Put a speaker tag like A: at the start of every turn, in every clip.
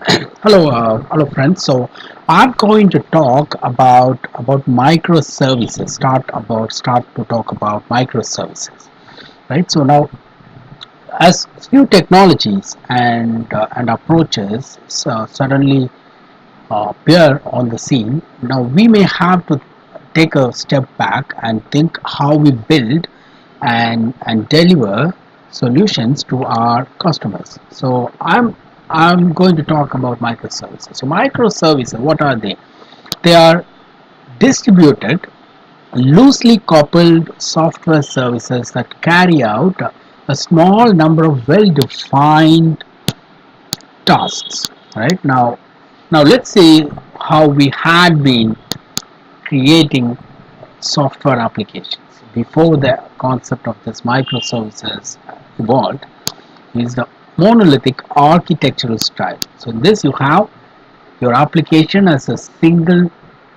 A: Hello friends. So I'm going to talk about microservices. Start to talk about microservices, right? So now, as new technologies and approaches suddenly appear on the scene, now we may have to take a step back and think how we build and deliver solutions to our customers. So I'm going to talk about microservices. So microservices, what are they? They are distributed, loosely coupled software services that carry out a small number of well-defined tasks. Right now let's see how we had been creating software applications before the concept of this microservices evolved. Is the monolithic architectural style. So in this you have your application as a single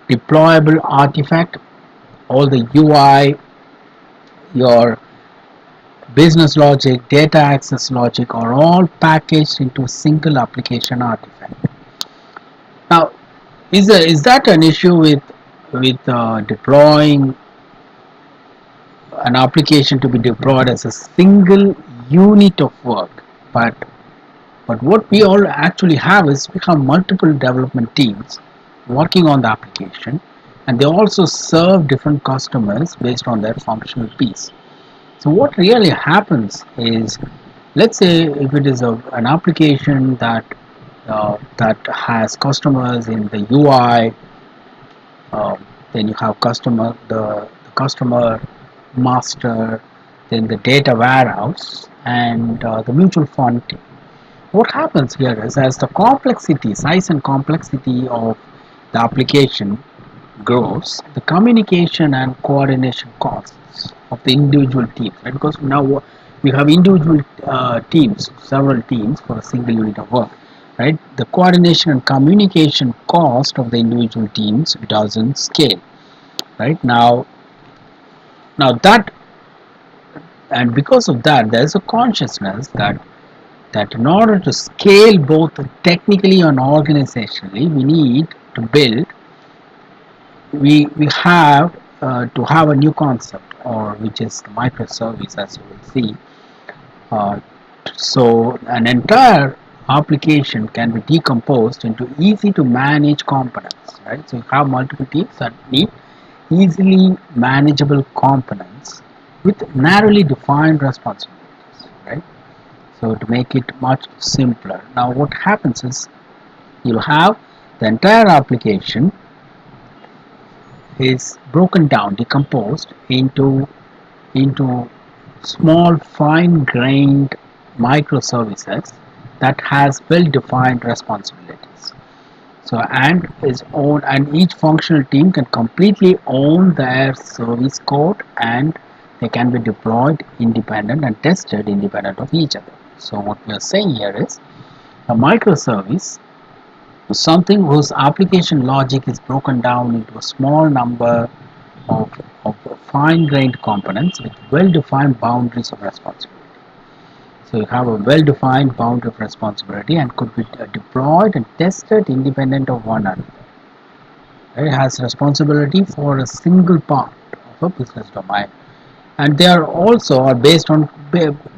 A: deployable artifact. All the UI, your business logic, data access logic are all packaged into a single application artifact. Now, is that an issue with deploying an application to be deployed as a single unit of work? But what we all actually have is we have multiple development teams working on the application, and they also serve different customers based on their functional piece. So what really happens is, let's say if it is an application that has customers in the UI, then you have the customer master, then the data warehouse, and the mutual fund team. What happens here is, as the size and complexity of the application grows, the communication and coordination costs of the individual teams, right? Because now we have individual teams, several teams for a single unit of work, right? The coordination and communication cost of the individual teams doesn't scale, right? Now that, and because of that, there's a consciousness that in order to scale both technically and organizationally, we need to build, we have to have a new concept, or which is the microservice, as you will see. Uh, so an entire application can be decomposed into easy to manage components, right? So you have multiple teams that need easily manageable components with narrowly defined responsibilities, right? So to make it much simpler, now what happens is you'll have the entire application is broken down, decomposed into small, fine-grained microservices that has well-defined responsibilities. So and each functional team can completely own their service code, and they can be deployed independent and tested independent of each other. So what we are saying here is a microservice is something whose application logic is broken down into a small number of, of fine-grained components with well-defined boundaries of responsibility. So you have a well-defined boundary of responsibility and could be deployed and tested independent of one another. It has responsibility for a single part of a business domain, and they are also are based on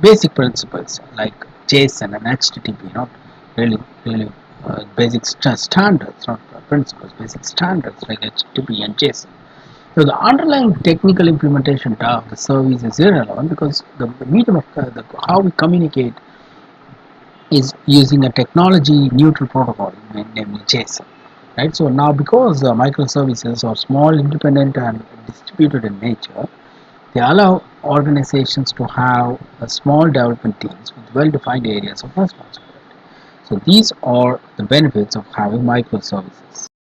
A: basic principles like JSON and HTTP, not really basic standards, not principles, basic standards like HTTP and JSON. So the underlying technical implementation of the service is irrelevant, because the medium of how we communicate is using a technology neutral protocol, namely JSON. Right. So now, because microservices are small, independent, and distributed in nature, they allow organizations to have small development teams with well-defined areas of responsibility. So these are the benefits of having microservices.